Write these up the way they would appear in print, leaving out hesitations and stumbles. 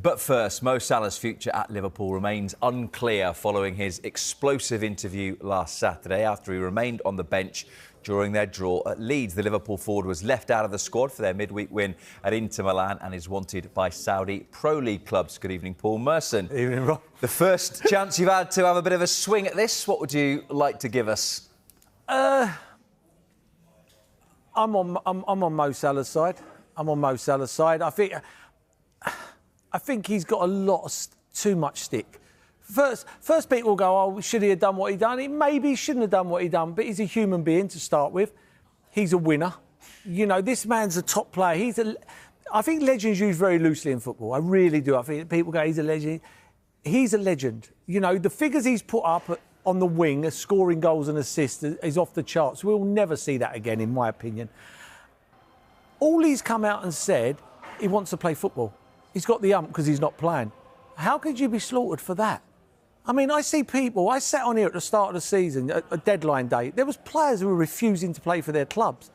But first, Mo Salah's future at Liverpool remains unclear following his explosive interview last Saturday after he remained on the bench during their draw at Leeds. The Liverpool forward was left out of the squad for their midweek win at Inter Milan and is wanted by Saudi Pro League clubs. Good evening, Paul. Merson. Evening, Rob. The first chance you've had to have a bit of a swing at this, what would you like to give us? I'm on Mo Salah's side. I'm on Mo Salah's side. I think he's got a lot of too much stick. First people will go, oh, should he have done what he done? Maybe he shouldn't have done what he done, but he's a human being to start with. He's a winner. You know, this man's a top player. I think legends used very loosely in football. I really do. I think people go, he's a legend. He's a legend. You know, the figures he's put up on the wing, scoring goals and assists, is off the charts. We'll never see that again, in my opinion. All he's come out and said, he wants to play football. He's got the ump because he's not playing. How could you be slaughtered for that? I mean, I see people. I sat on here at the start of the season, a deadline day. There was players who were refusing to play for their clubs.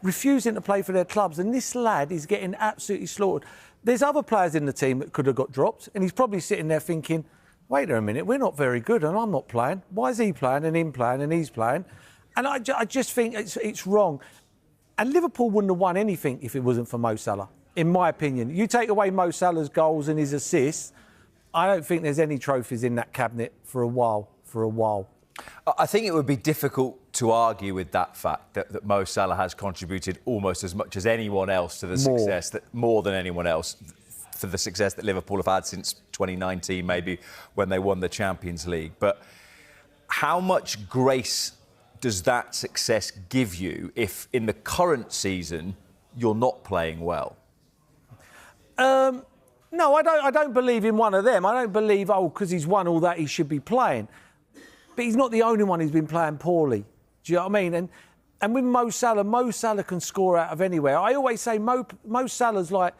And this lad is getting absolutely slaughtered. There's other players in the team that could have got dropped, and he's probably sitting there thinking, wait a minute, we're not very good and I'm not playing. Why is he playing and him playing and he's playing? And I just think it's wrong. And Liverpool wouldn't have won anything if it wasn't for Mo Salah, in my opinion. You take away Mo Salah's goals and his assists, I don't think there's any trophies in that cabinet for a while. I think it would be difficult to argue with that fact that Mo Salah has contributed almost as much as anyone else to the success, more than anyone else, for the success that Liverpool have had since 2019, maybe when they won the Champions League. But how much grace does that success give you if, in the current season, you're not playing well? No, I don't believe in one of them. I don't believe, because he's won all that, he should be playing. But he's not the only one who's been playing poorly. Do you know what I mean? And with Mo Salah can score out of anywhere. I always say Mo Salah's like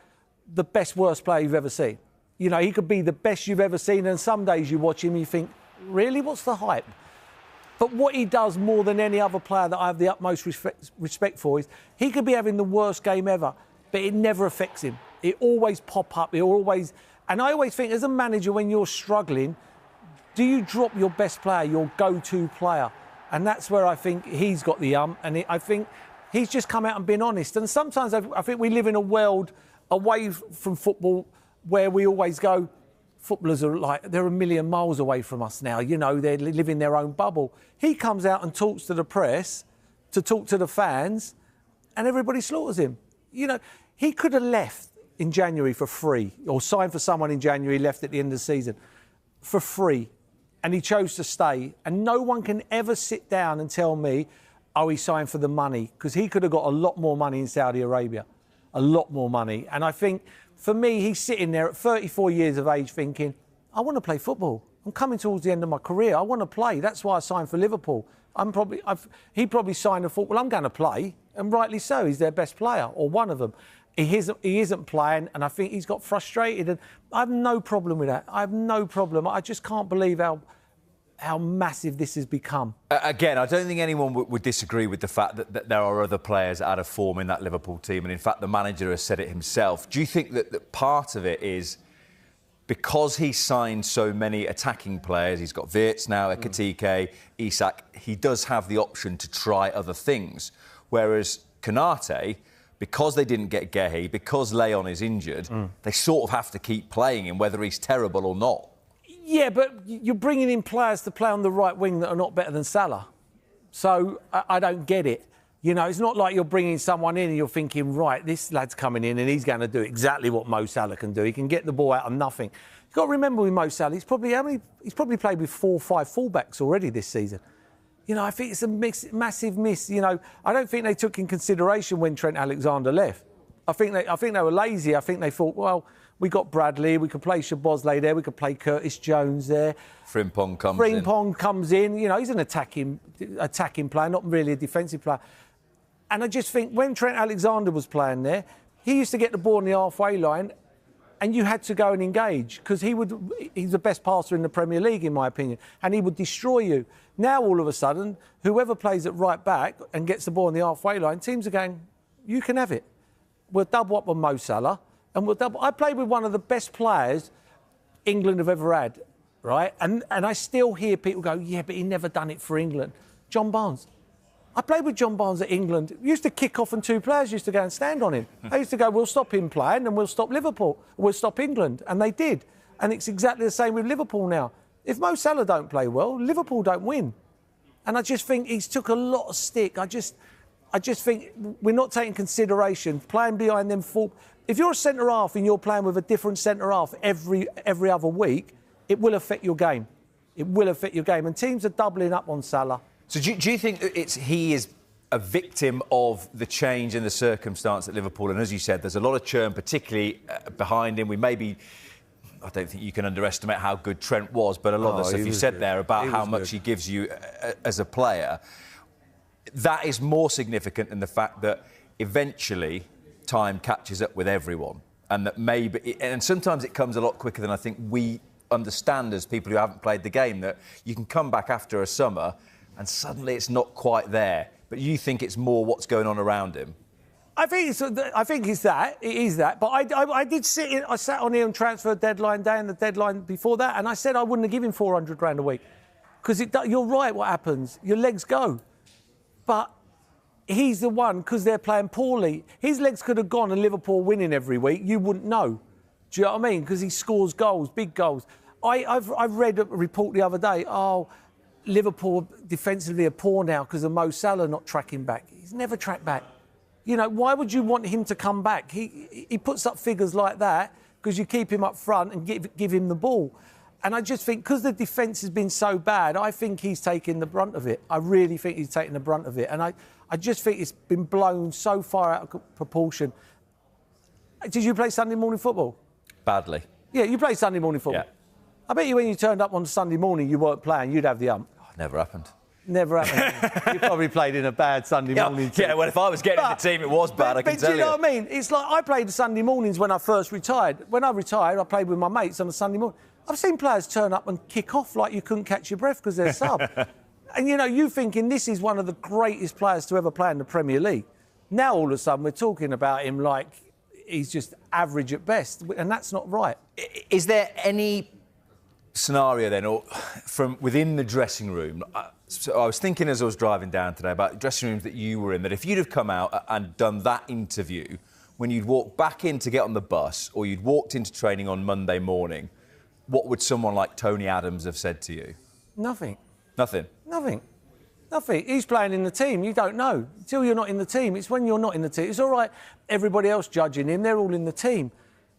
the best, worst player you've ever seen. You know, he could be the best you've ever seen, and some days you watch him and you think, really, what's the hype? But what he does more than any other player that I have the utmost respect for is he could be having the worst game ever, but it never affects him. It always pop up. And I always think, as a manager, when you're struggling, do you drop your best player, your go-to player? And that's where I think he's got the and I think he's just come out and been honest. And sometimes I think we live in a world away from football where we always go, footballers are like, they're a million miles away from us now. You know, they live in their own bubble. He comes out and talks to the press, to talk to the fans, and everybody slaughters him. You know, he could have left in January for free, or signed for someone in January, left at the end of the season for free, and he chose to stay. And no one can ever sit down and tell me, oh, he signed for the money, because he could have got a lot more money in Saudi Arabia, a lot more money. And I think, for me, he's sitting there at 34 years of age thinking, I want to play football. I'm coming towards the end of my career. I want to play. That's why I signed for Liverpool. He probably signed and thought, well, I'm going to play, and rightly so. He's their best player, or one of them. He isn't playing, and I think he's got frustrated. And I have no problem with that. I have no problem. I just can't believe how massive this has become. Again, I don't think anyone would disagree with the fact that there are other players out of form in that Liverpool team. And in fact, the manager has said it himself. Do you think that part of it is because he signed so many attacking players, he's got Wirtz now, Ekitike, Isak, he does have the option to try other things. Whereas Konate, because they didn't get Gehi, because Leon is injured, they sort of have to keep playing him, whether he's terrible or not. Yeah, but you're bringing in players to play on the right wing that are not better than Salah. So I don't get it. You know, it's not like you're bringing someone in and you're thinking, right, this lad's coming in and he's going to do exactly what Mo Salah can do. He can get the ball out of nothing. You've got to remember with Mo Salah, he's probably played with 4 or 5 fullbacks already this season. You know, I think it's a massive miss. You know, I don't think they took in consideration when Trent Alexander left. I think they were lazy. I think they thought, well, we got Bradley, we could play Szoboszlai there, we could play Curtis Jones there. Frimpong comes in. You know, he's an attacking player, not really a defensive player. And I just think when Trent Alexander was playing there, he used to get the ball on the halfway line, and you had to go and engage because he's the best passer in the Premier League, in my opinion, and he would destroy you. Now, all of a sudden, whoever plays at right back and gets the ball on the halfway line, teams are going, you can have it. We'll double up on Mo Salah. and we'll double. I played with one of the best players England have ever had, right? And I still hear people go, yeah, but he never done it for England. John Barnes. I played with John Barnes at England. We used to kick off and two players used to go and stand on him. They used to go, we'll stop him playing and we'll stop Liverpool. We'll stop England. And they did. And it's exactly the same with Liverpool now. If Mo Salah don't play well, Liverpool don't win. And I just think he's took a lot of stick. I just think we're not taking consideration playing behind them full. If you're a centre-half and you're playing with a different centre-half every other week, it will affect your game. It will affect your game. And teams are doubling up on Salah. So do you think that he is a victim of the change in the circumstance at Liverpool? And as you said, there's a lot of churn, particularly behind him. I don't think you can underestimate how good Trent was, but a lot of the stuff you said there about how much he gives you as a player, that is more significant than the fact that eventually time catches up with everyone. And that and sometimes it comes a lot quicker than I think we understand as people who haven't played the game, that you can come back after a summer and suddenly it's not quite there. But you think it's more what's going on around him? I think it's that. It is that. But I sat on here on transfer deadline day and the deadline before that, and I said I wouldn't have given him £400 a week. Because you're right, what happens? Your legs go. But he's the one, because they're playing poorly. His legs could have gone and Liverpool winning every week. You wouldn't know. Do you know what I mean? Because he scores goals, big goals. I've read a report the other day, Liverpool defensively are poor now because of Mo Salah not tracking back. He's never tracked back. You know, why would you want him to come back? He puts up figures like that because you keep him up front and give him the ball. And I just think, because the defence has been so bad, I think he's taking the brunt of it. I really think he's taking the brunt of it. And I just think it's been blown so far out of proportion. Did you play Sunday morning football? Badly. Yeah, you play Sunday morning football. Yeah. I bet you when you turned up on Sunday morning, you weren't playing, you'd have the ump. Never happened. Never happened. You probably played in a bad Sunday morning team. Yeah, well, if I was getting in the team, it was bad, I can tell you. Do you know what I mean? It's like I played Sunday mornings when I first retired. When I retired, I played with my mates on a Sunday morning. I've seen players turn up and kick off like you couldn't catch your breath because they're sub. And, you know, you thinking this is one of the greatest players to ever play in the Premier League. Now, all of a sudden, we're talking about him like he's just average at best, and that's not right. Is there any scenario then, or from within the dressing room? So I was thinking as I was driving down today about dressing rooms that you were in, that if you'd have come out and done that interview when you'd walked back in to get on the bus or you'd walked into training on Monday morning, what would someone like Tony Adams have said to you? Nothing. Nothing? Nothing. Nothing. He's playing in the team. You don't know. Until you're not in the team. It's when you're not in the team. It's all right, everybody else judging him. They're all in the team.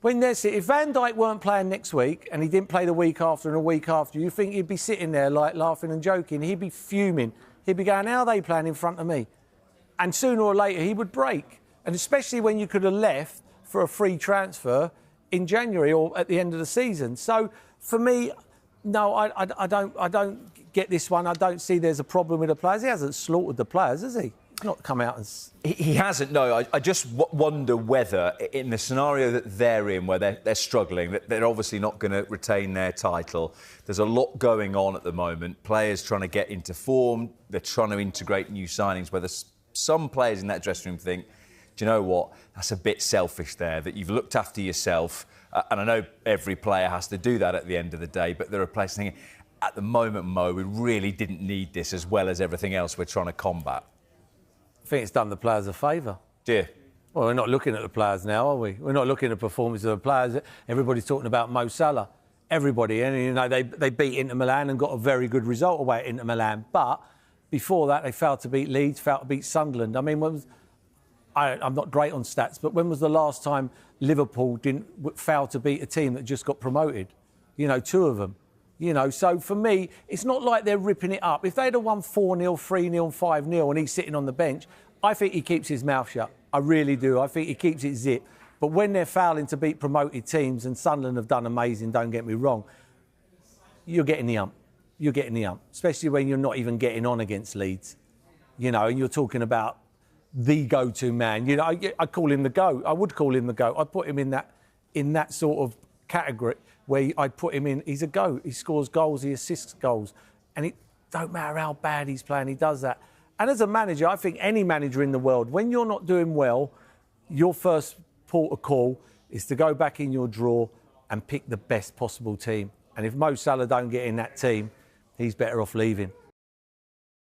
If Van Dijk weren't playing next week and he didn't play the week after and a week after, you think he'd be sitting there like laughing and joking? He'd be fuming. He'd be going, how are they playing in front of me? And sooner or later he would break. And especially when you could have left for a free transfer in January or at the end of the season. So for me, no, I don't get this one. I don't see there's a problem with the players. He hasn't slaughtered the players, has he? Not come out as... He hasn't, no. I just wonder whether, in the scenario that they're in, where they're struggling, that they're obviously not going to retain their title. There's a lot going on at the moment. Players trying to get into form. They're trying to integrate new signings, whether some players in that dressing room think, do you know what, that's a bit selfish there, that you've looked after yourself. And I know every player has to do that at the end of the day, but there are players thinking, at the moment, Mo, we really didn't need this as well as everything else we're trying to combat. I think it's done the players a favour. Do you? Well, we're not looking at the players now, are we? We're not looking at the performance of the players. Everybody's talking about Mo Salah. Everybody. And, you know, they beat Inter Milan and got a very good result away at Inter Milan. But before that, they failed to beat Leeds, failed to beat Sunderland. I mean, I'm not great on stats, but when was the last time Liverpool didn't fail to beat a team that just got promoted? You know, two of them. You know, so for me, it's not like they're ripping it up. If they'd have won 4-0, 3-0, 5-0 and he's sitting on the bench, I think he keeps his mouth shut. I really do. I think he keeps it zip. But when they're fouling to beat promoted teams, and Sunderland have done amazing, don't get me wrong, you're getting the ump. You're getting the ump, especially when you're not even getting on against Leeds. You know, and you're talking about the go-to man. You know, I call him the GOAT. I would call him the GOAT. I'd put him in that sort of category where I'd put him in. He's a GOAT. He scores goals, he assists goals. And it don't matter how bad he's playing, he does that. And as a manager, I think any manager in the world, when you're not doing well, your first port of call is to go back in your drawer and pick the best possible team. And if Mo Salah don't get in that team, he's better off leaving.